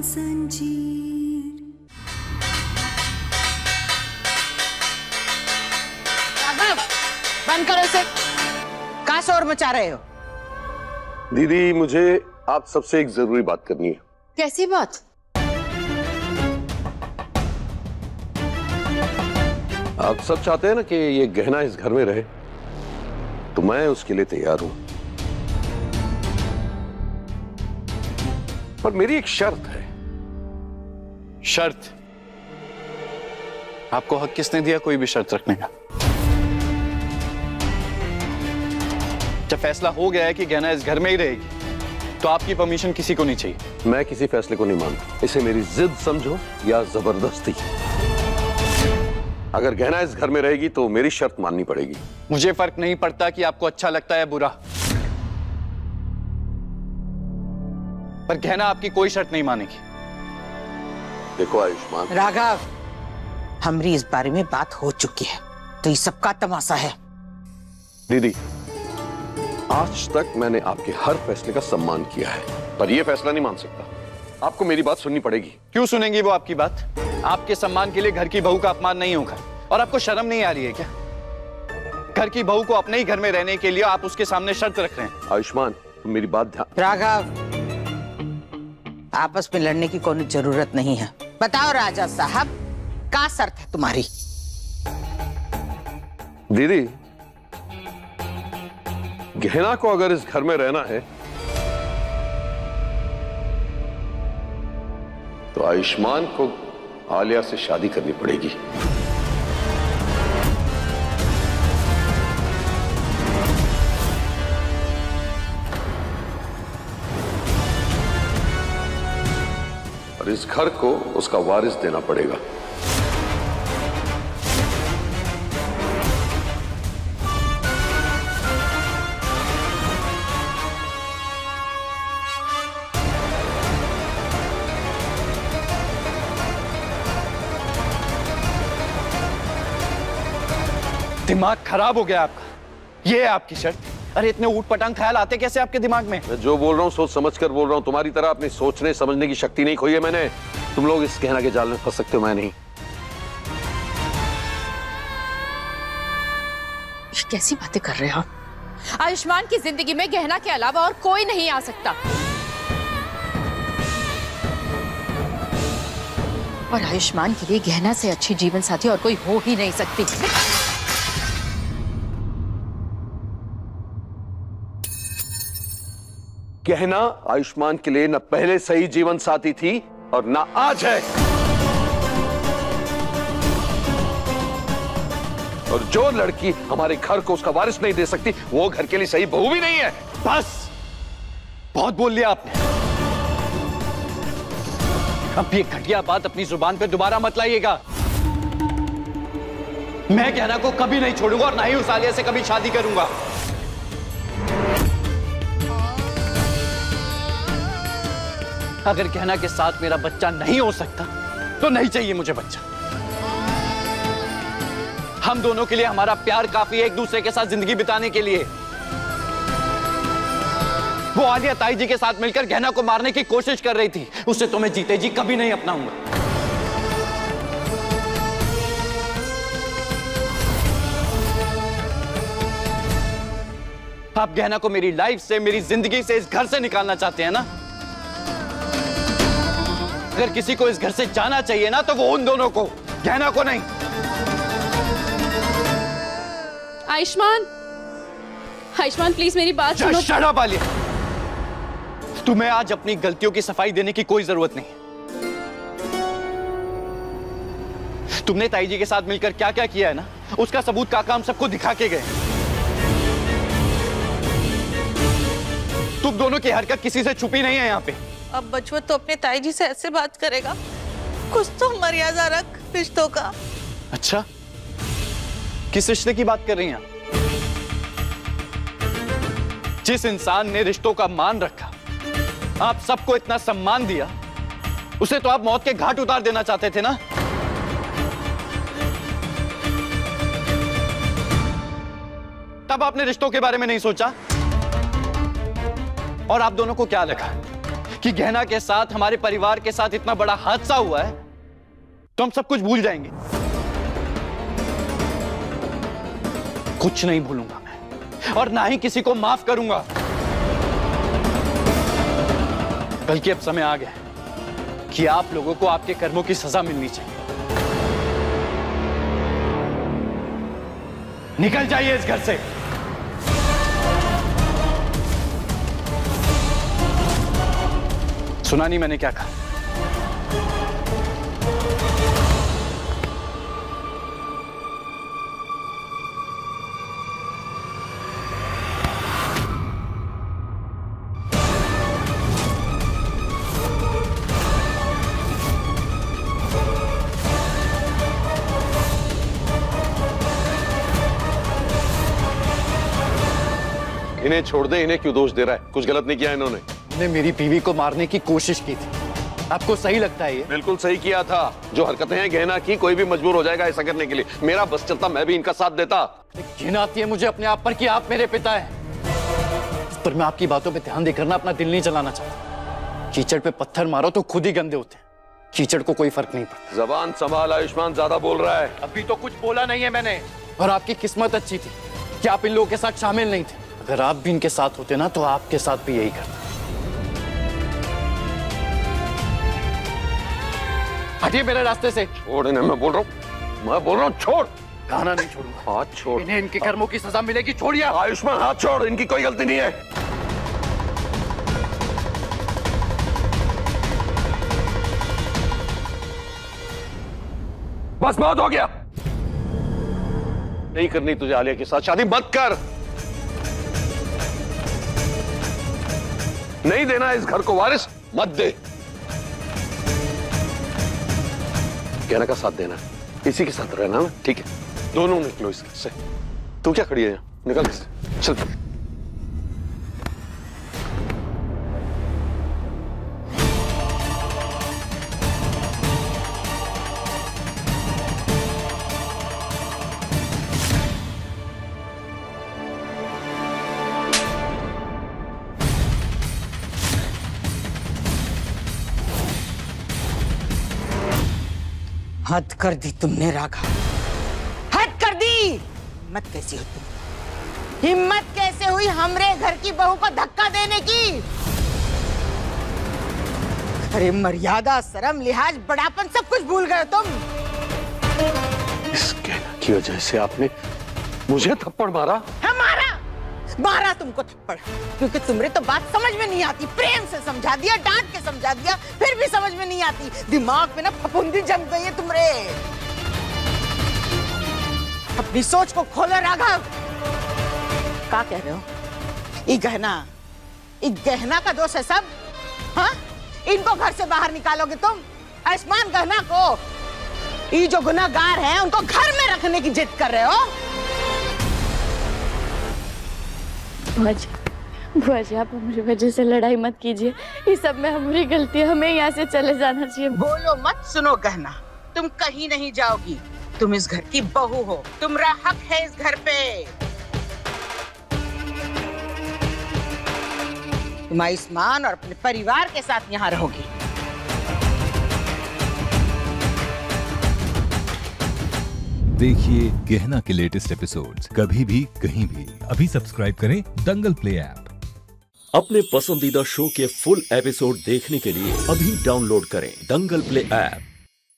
जंजीर। बंद करो इसे, कहाँ शोर मचा रहे हो? दीदी मुझे आप सबसे एक जरूरी बात करनी है। कैसी बात? आप सब चाहते हैं ना कि ये गहना इस घर में रहे, तो मैं उसके लिए तैयार हूं, पर मेरी एक शर्त है। शर्त? आपको हक किसने दिया कोई भी शर्त रखने का? जब फैसला हो गया है कि गहना इस घर में ही रहेगी, तो आपकी परमिशन किसी को नहीं चाहिए। मैं किसी फैसले को नहीं मानता, इसे मेरी जिद समझो या जबरदस्ती। अगर गहना इस घर में रहेगी तो मेरी शर्त माननी पड़ेगी। मुझे फर्क नहीं पड़ता कि आपको अच्छा लगता है बुरा, पर गहना आपकी कोई शर्त नहीं मानेगी। देखो आयुष्मान, राघव, हमारी इस बारे में बात हो चुकी है, तो ये सबका तमाशा है। दीदी आज तक मैंने आपके हर फैसले का सम्मान किया है, पर यह फैसला नहीं मान सकता। आपको मेरी बात सुननी पड़ेगी। क्यों सुनेंगी वो आपकी बात? आपके सम्मान के लिए घर की बहू का अपमान नहीं होगा। और आपको शर्म नहीं आ रही है क्या? घर की बहू को अपने ही घर में रहने के लिए आप उसके सामने शर्त रख रहे हैं। आयुष्मान मेरी बात ध्यान। राघव, आपस में लड़ने की कोई जरूरत नहीं है। बताओ राजा साहब, क्या शर्त है तुम्हारी? दीदी गहना को अगर इस घर में रहना है तो आयुष्मान को आलिया से शादी करनी पड़ेगी। और इस घर को उसका वारिस देना पड़ेगा। दिमाग खराब हो गया आपका? ये है आपकी शर्त? अरे इतने ऊट-पटांग ख्याल आते कैसे आपके दिमाग में? मैं जो बोल रहा हूँ सोच समझ कर बोल रहा हूँ। तुम्हारी तरह अपनी सोचने समझने की शक्ति नहीं खोई है मैंने। तुम लोग इस गहना के जाल में फंस सकते हो, मैं नहीं। कैसी बातें कर रहे हो? आयुष्मान की जिंदगी में गहना के अलावा और कोई नहीं आ सकता, और आयुष्मान के लिए गहना से अच्छी जीवन साथी और कोई हो ही नहीं सकती। गहना आयुष्मान के लिए न पहले सही जीवन साथी थी और न आज है। और जो लड़की हमारे घर को उसका वारिस नहीं दे सकती, वो घर के लिए सही बहू भी नहीं है। बस, बहुत बोल लिया आपने। अब ये घटिया बात अपनी जुबान पे दोबारा मत लाइएगा। मैं गहना को कभी नहीं छोड़ूंगा और ना ही उस आलिया से कभी शादी करूंगा। अगर गहना के साथ मेरा बच्चा नहीं हो सकता तो नहीं चाहिए मुझे बच्चा। हम दोनों के लिए हमारा प्यार काफी है एक दूसरे के साथ जिंदगी बिताने के लिए। वो आलिया ताई जी के साथ मिलकर गहना को मारने की कोशिश कर रही थी, उसे तो मैं जीते जी कभी नहीं अपनाऊंगा। आप गहना को मेरी लाइफ से, मेरी जिंदगी से, इस घर से निकालना चाहते हैं ना? अगर किसी को इस घर से जाना चाहिए ना, तो वो उन दोनों को, गहना को नहीं। आयुष्मान, आयुष्मान प्लीज मेरी बात सुनो। शट अप आलिया, तुम्हें आज अपनी गलतियों की सफाई देने की कोई जरूरत नहीं। तुमने ताई जी के साथ मिलकर क्या क्या किया है ना, उसका सबूत काका हम सबको दिखा के गए। तुम दोनों की हरकत किसी से छुपी नहीं है यहाँ पे। अब बचवा तो अपने ताई जी से ऐसे बात करेगा? कुछ तो मर्यादा रख रिश्तों का। अच्छा, किस रिश्ते की बात कर रही हैं आप? जिस इंसान ने रिश्तों का मान रखा, आप सबको इतना सम्मान दिया, उसे तो आप मौत के घाट उतार देना चाहते थे ना? तब आपने रिश्तों के बारे में नहीं सोचा? और आप दोनों को क्या लगा कि गहना के साथ हमारे परिवार के साथ इतना बड़ा हादसा हुआ है तो हम सब कुछ भूल जाएंगे। कुछ नहीं भूलूंगा मैं, और ना ही किसी को माफ करूंगा। बल्कि अब समय आ गया है कि आप लोगों को आपके कर्मों की सजा मिलनी चाहिए। निकल जाइए इस घर से। सुना नहीं मैंने क्या कहा? इन्हें छोड़ दे, इन्हें क्यों दोष दे रहा है? कुछ गलत नहीं किया इन्होंने। ने मेरी बीवी को मारने की कोशिश की थी। आपको सही लगता है ये? बिल्कुल सही किया था। जो हरकतें हैं गहना की, कोई भी मजबूर हो जाएगा ऐसा करने के लिए। मेरा बस चलता मैं भी इनका साथ देता। घिन आती है मुझे अपने आप पर कि आप मेरे पिता हैं। पर मैं आपकी बातों पे ध्यान देकर ना अपना दिल नहीं चलाना चाहता। कीचड़ पे पत्थर मारो तो खुद ही गंदे होते हैं, कीचड़ को कोई फर्क नहीं पड़ता। जबान संभाल आयुष्मान, ज्यादा बोल रहा है। अभी तो कुछ बोला नहीं है मैंने। और आपकी किस्मत अच्छी थी कि आप इन लोगों के साथ शामिल नहीं थे। अगर आप भी इनके साथ होते ना तो आपके साथ भी यही करता। हटिए मेरे रास्ते से। छोड़ इन्हें, मैं बोल रहा हूँ छोड़। कहना नहीं छोड़ूंगा। हाथ छोड़। इन्हें इनके कर्मों की सजा मिलेगी। छोड़िए आयुष्मान, हाथ छोड़। इनकी कोई गलती नहीं है। बस बहुत हो गया। नहीं करनी तुझे आलिया के साथ शादी, मत कर। नहीं देना इस घर को वारिस, मत दे। गहना का साथ देना, इसी के साथ रहना ना, ठीक है? दोनों निकलो इस घर से। तू क्या खड़ी है यहाँ? निकल इससे, चल। हद कर दी तुमने राघव, हद कर दी। हिम्मत कैसी हुई तुम? हिम्मत कैसे हुई हमरे घर की बहू को धक्का देने की? अरे मर्यादा, शर्म, लिहाज, बड़ापन सब कुछ भूल गए तुम। इस गहना की वजह से आपने मुझे थप्पड़ मारा? मारा तुमको थप्पड़ क्योंकि तुमरे तो बात समझ में नहीं आती। प्रेम से समझा दिया, डांट के समझा दिया, फिर भी समझ में नहीं आती। दिमाग में ना फफूंदी जम गई है तुमरे। अपनी सोच को खोलो राघव। क्या कह रहे हो? ये गहना का दोष है सब? हाँ, इनको घर से बाहर निकालोगे तुम? आयुष्मान गहना को, ये जो गुनाहगार हैं उनको घर में रखने की जिद कर रहे हो? बुआ जी आप हमारी वजह से लड़ाई मत कीजिए। ये सब में हमारी गलती है, हमें यहाँ से चले जाना चाहिए। बोलो मत। सुनो गहना, तुम कहीं नहीं जाओगी। तुम इस घर की बहू हो, तुम्हारा हक है इस घर पे। तुम आयुष्मान और अपने परिवार के साथ यहाँ रहोगी। देखिए गहना के लेटेस्ट एपिसोड्स कभी भी कहीं भी। अभी सब्सक्राइब करें दंगल प्ले ऐप। अपने पसंदीदा शो के फुल एपिसोड देखने के लिए अभी डाउनलोड करें दंगल प्ले ऐप।